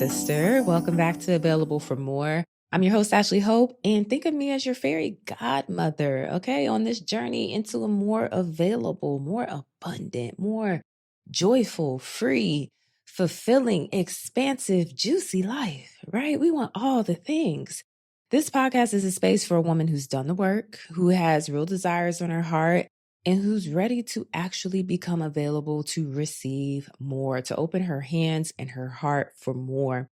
sister. Welcome back to Available for More. I'm your host, Ashley Hope, and think of me as your fairy godmother, okay, on this journey into a more available, more abundant, more joyful, free, fulfilling, expansive, juicy life, right? We want all the things. This podcast is a space for a woman who's done the work, who has real desires on her heart, and who's ready to actually become available to receive more, to open her hands and her heart for more.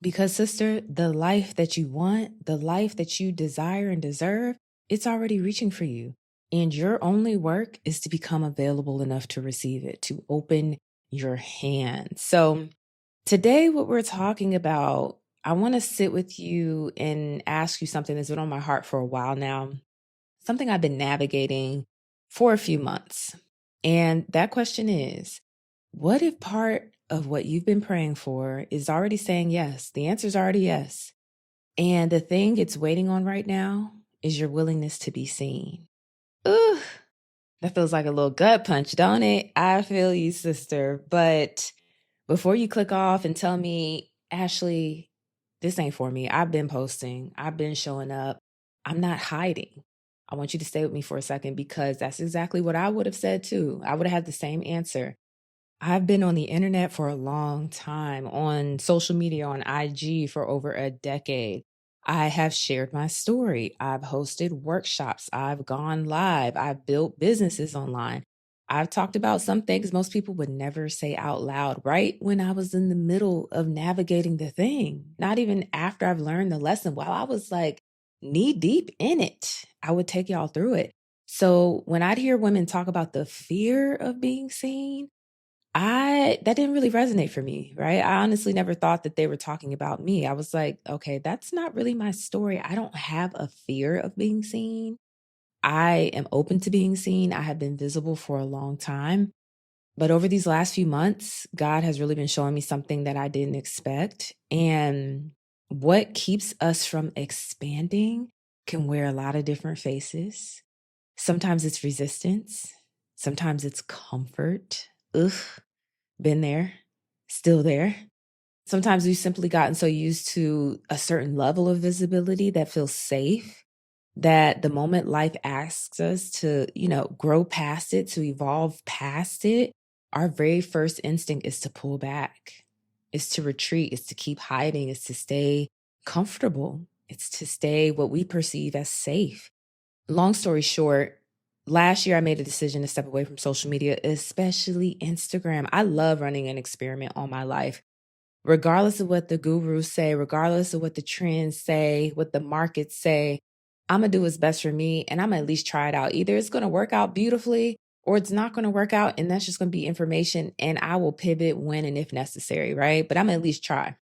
Because, sister, the life that you want, the life that you desire and deserve, it's already reaching for you. And your only work is to become available enough to receive it, to open your hands. So, today, what we're talking about, I want to sit with you and ask you something that's been on my heart for a while now, something I've been navigating for a few months. And that question is, what if part of what you've been praying for is already saying yes? The answer is already yes. And the thing it's waiting on right now is your willingness to be seen. Ooh, that feels like a little gut punch, don't it? I feel you, sister. But before you click off and tell me, Ashley, this ain't for me. I've been posting. I've been showing up. I'm not hiding. I want you to stay with me for a second because that's exactly what I would have said too. I would have had the same answer. I've been on the internet for a long time, on social media, on IG for over a decade. I have shared my story. I've hosted workshops. I've gone live. I've built businesses online. I've talked about some things most people would never say out loud, right when I was in the middle of navigating the thing. Not even after I've learned the lesson, while I was like knee deep in it, I would take y'all through it. So when I'd hear women talk about the fear of being seen, I that didn't really resonate for me, right? I honestly never thought that they were talking about me. I was like, okay, that's not really my story. I don't have a fear of being seen. I am open to being seen. I have been visible for a long time. But over these last few months, God has really been showing me something that I didn't expect. And what keeps us from expanding can wear a lot of different faces. Sometimes it's resistance. Sometimes it's comfort. Ugh. Been there, still there. Sometimes we've simply gotten so used to a certain level of visibility that feels safe that the moment life asks us to, grow past it, to evolve past it, our very first instinct is to pull back, is to retreat, is to keep hiding, is to stay comfortable, it's to stay what we perceive as safe. Long story short, last year I made a decision to step away from social media, especially Instagram. I love running an experiment on my life. Regardless of what the gurus say, regardless of what the trends say, what the markets say, I'm going to do what's best for me and I'm going to at least try it out. Either it's going to work out beautifully or it's not going to work out and that's just going to be information and I will pivot when and if necessary, right? But I'm going to at least try.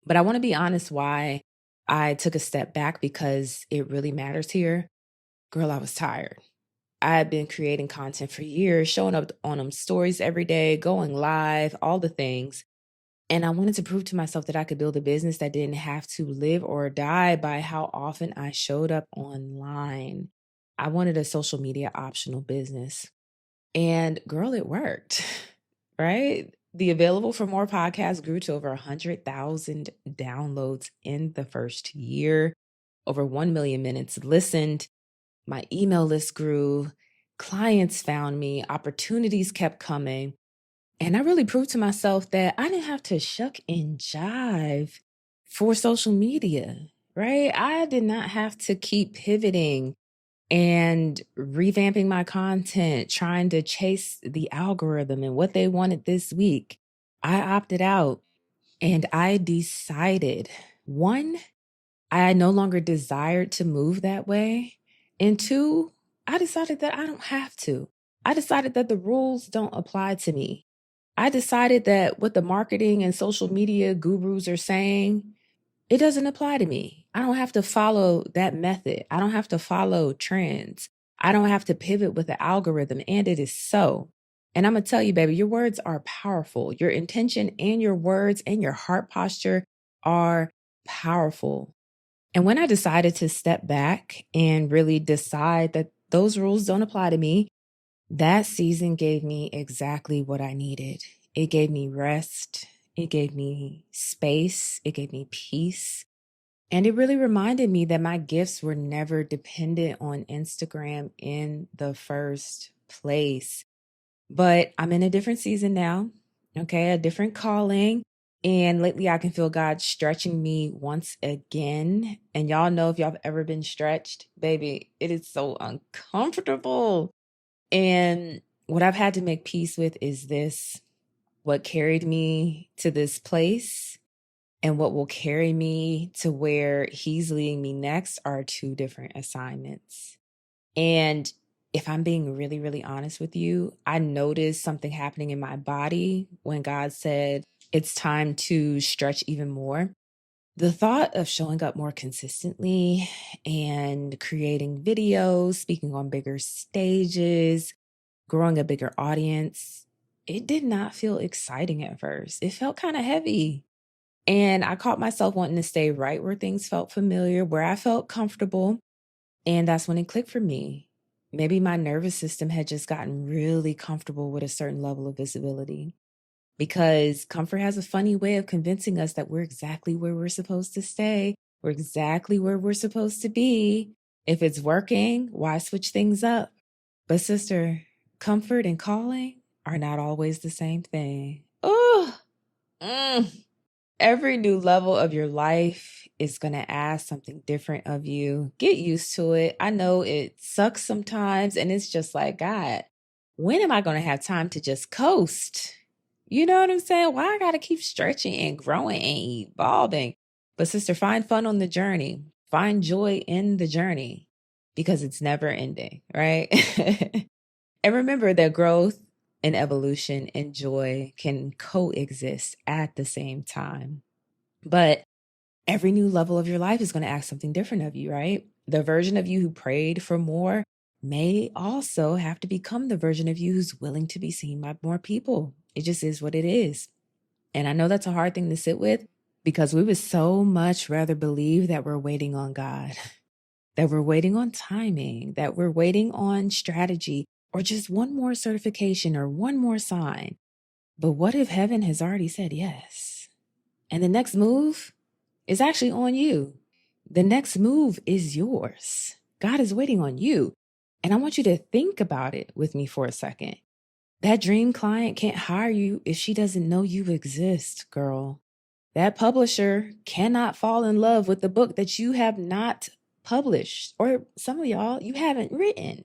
But I want to be honest why I took a step back because it really matters here. Girl, I was tired. I had been creating content for years, showing up on them stories every day, going live, all the things. And I wanted to prove to myself that I could build a business that didn't have to live or die by how often I showed up online. I wanted a social media optional business. And girl, it worked, right? The Available for More podcast grew to over 100,000 downloads in the first year, over 1 million minutes listened. My email list grew, clients found me, opportunities kept coming. And I really proved to myself that I didn't have to shuck and jive for social media, right? I did not have to keep pivoting and revamping my content, trying to chase the algorithm and what they wanted this week. I opted out and I decided, one, I no longer desired to move that way. And two, I decided that I don't have to. I decided that the rules don't apply to me. I decided that what the marketing and social media gurus are saying, it doesn't apply to me. I don't have to follow that method. I don't have to follow trends. I don't have to pivot with the algorithm. And it is so. And I'm going to tell you, baby, your words are powerful. Your intention and your words and your heart posture are powerful. And when I decided to step back and really decide that those rules don't apply to me, that season gave me exactly what I needed. It gave me rest. It gave me space. It gave me peace. And it really reminded me that my gifts were never dependent on Instagram in the first place. But I'm in a different season now, okay, a different calling. And lately I can feel God stretching me once again. And y'all know if y'all have ever been stretched, baby, it is so uncomfortable. And what I've had to make peace with is this: what carried me to this place and what will carry me to where He's leading me next are two different assignments. And if I'm being really, really honest with you, I noticed something happening in my body when God said, it's time to stretch even more. The thought of showing up more consistently and creating videos, speaking on bigger stages, growing a bigger audience, it did not feel exciting at first. It felt kind of heavy. And I caught myself wanting to stay right where things felt familiar, where I felt comfortable. And that's when it clicked for me. Maybe my nervous system had just gotten really comfortable with a certain level of visibility, because comfort has a funny way of convincing us that we're exactly where we're supposed to stay. We're exactly where we're supposed to be. If it's working, why switch things up? But sister, comfort and calling are not always the same thing. Oh, every new level of your life is going to ask something different of you. Get used to it. I know it sucks sometimes, and it's just like, God, when am I going to have time to just coast? You know what I'm saying? Why I got to keep stretching and growing and evolving? But sister, find fun on the journey. Find joy in the journey, because it's never ending, right? And remember that growth and evolution and joy can coexist at the same time. But every new level of your life is going to ask something different of you, right? The version of you who prayed for more may also have to become the version of you who's willing to be seen by more people. It just is what it is. And I know that's a hard thing to sit with, because we would so much rather believe that we're waiting on God, that we're waiting on timing, that we're waiting on strategy, or just one more certification or one more sign. But what if heaven has already said yes? And the next move is actually on you. The next move is yours. God is waiting on you. And I want you to think about it with me for a second. That dream client can't hire you if she doesn't know you exist, girl. That publisher cannot fall in love with the book that you have not published, or some of y'all, you haven't written.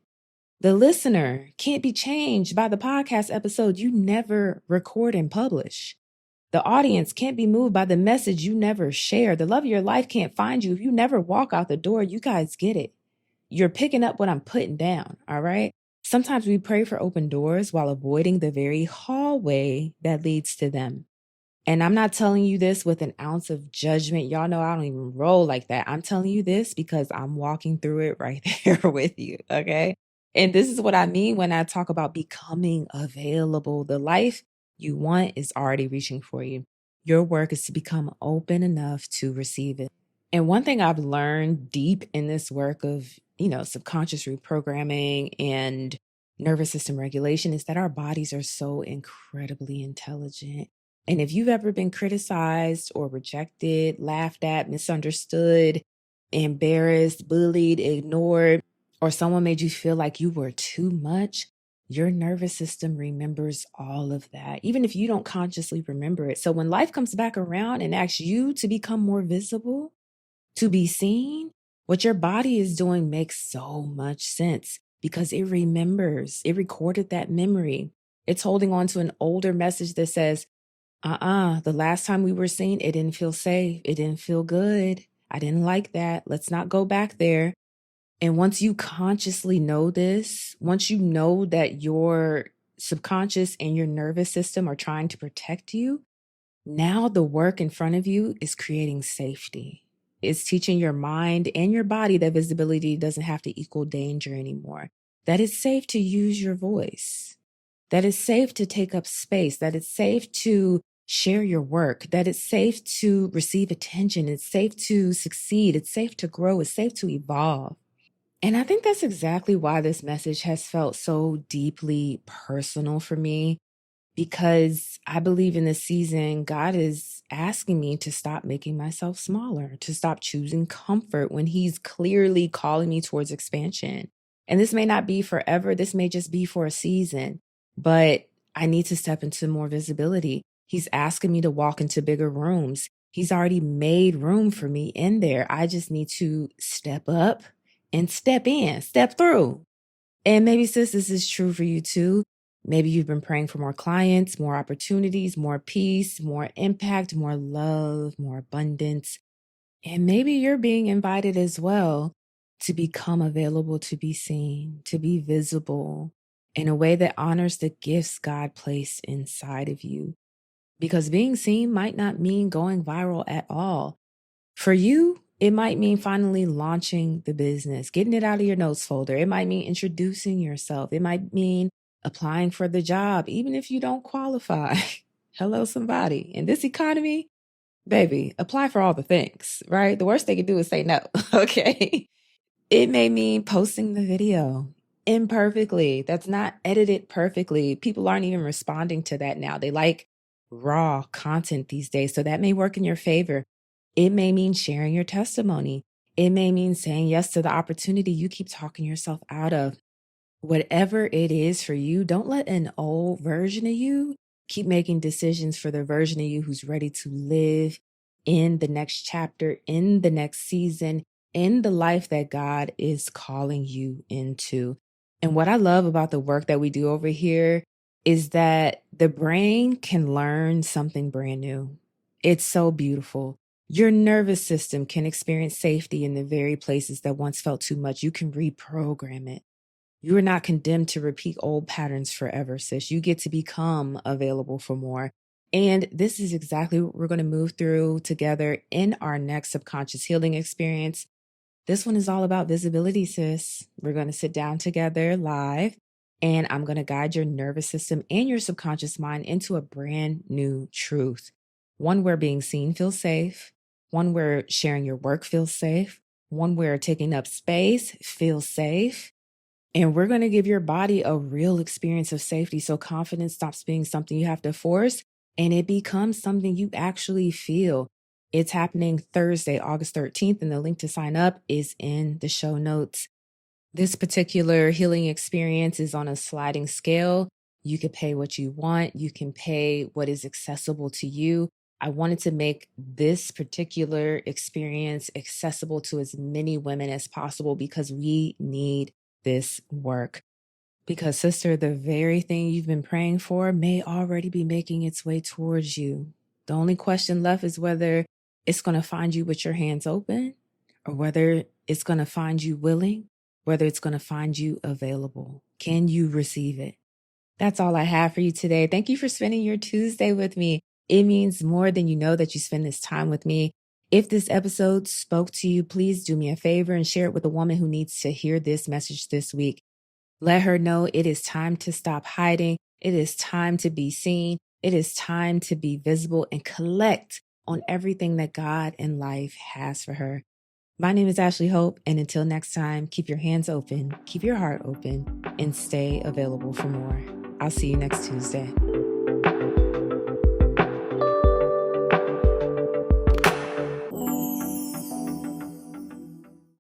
The listener can't be changed by the podcast episode you never record and publish. The audience can't be moved by the message you never share. The love of your life can't find you if you never walk out the door. You guys get it. You're picking up what I'm putting down, all right? Sometimes we pray for open doors while avoiding the very hallway that leads to them. And I'm not telling you this with an ounce of judgment. Y'all know I don't even roll like that. I'm telling you this because I'm walking through it right there with you, okay? And this is what I mean when I talk about becoming available. The life you want is already reaching for you. Your work is to become open enough to receive it. And one thing I've learned deep in this work of, subconscious reprogramming and nervous system regulation is that our bodies are so incredibly intelligent. And if you've ever been criticized or rejected, laughed at, misunderstood, embarrassed, bullied, ignored, or someone made you feel like you were too much, your nervous system remembers all of that, even if you don't consciously remember it. So when life comes back around and asks you to become more visible, to be seen, what your body is doing makes so much sense because it remembers, it recorded that memory. It's holding on to an older message that says, the last time we were seen, it didn't feel safe. It didn't feel good. I didn't like that. Let's not go back there. And once you consciously know this, once you know that your subconscious and your nervous system are trying to protect you, now the work in front of you is creating safety. It's teaching your mind and your body that visibility doesn't have to equal danger anymore, that it's safe to use your voice, that it's safe to take up space, that it's safe to share your work, that it's safe to receive attention, it's safe to succeed, it's safe to grow, it's safe to evolve. And I think that's exactly why this message has felt so deeply personal for me. because I believe in this season, God is asking me to stop making myself smaller, to stop choosing comfort when He's clearly calling me towards expansion. And this may not be forever, this may just be for a season, but I need to step into more visibility. He's asking me to walk into bigger rooms. He's already made room for me in there. I just need to step up and step in, step through. And maybe, sis, this is true for you too. Maybe you've been praying for more clients, more opportunities, more peace, more impact, more love, more abundance. And maybe you're being invited as well to become available, to be seen, to be visible in a way that honors the gifts God placed inside of you. Because being seen might not mean going viral at all. For you, it might mean finally launching the business, getting it out of your notes folder. It might mean introducing yourself. It might mean applying for the job, even if you don't qualify. Hello, somebody. In this economy, baby, apply for all the things, right? The worst they can do is say no. Okay. It may mean posting the video imperfectly. That's not edited perfectly. People aren't even responding to that now. They like raw content these days. So that may work in your favor. It may mean sharing your testimony. It may mean saying yes to the opportunity you keep talking yourself out of. Whatever it is for you, don't let an old version of you keep making decisions for the version of you who's ready to live in the next chapter, in the next season, in the life that God is calling you into. And what I love about the work that we do over here is that the brain can learn something brand new. It's so beautiful. Your nervous system can experience safety in the very places that once felt too much. You can reprogram it. You are not condemned to repeat old patterns forever, sis. You get to become available for more. And this is exactly what we're going to move through together in our next subconscious healing experience. This one is all about visibility, sis. We're going to sit down together live, and I'm going to guide your nervous system and your subconscious mind into a brand new truth. One where being seen feels safe, one where sharing your work feels safe, one where taking up space feels safe. And we're going to give your body a real experience of safety so confidence stops being something you have to force and it becomes something you actually feel. It's happening Thursday, August 13th, and the link to sign up is in the show notes. This particular healing experience is on a sliding scale. You can pay what you want. You can pay what is accessible to you. I wanted to make this particular experience accessible to as many women as possible because we need this work. Because, sister, the very thing you've been praying for may already be making its way towards you. The only question left is whether it's going to find you with your hands open or whether it's going to find you willing, whether it's going to find you available. Can you receive it? That's all I have for you today. Thank you for spending your Tuesday with me. It means more than you know that you spend this time with me. If this episode spoke to you, please do me a favor and share it with a woman who needs to hear this message this week. Let her know it is time to stop hiding. It is time to be seen. It is time to be visible and collect on everything that God and life has for her. My name is Ashley Hope, and until next time, keep your hands open, keep your heart open, and stay available for more. I'll see you next Tuesday.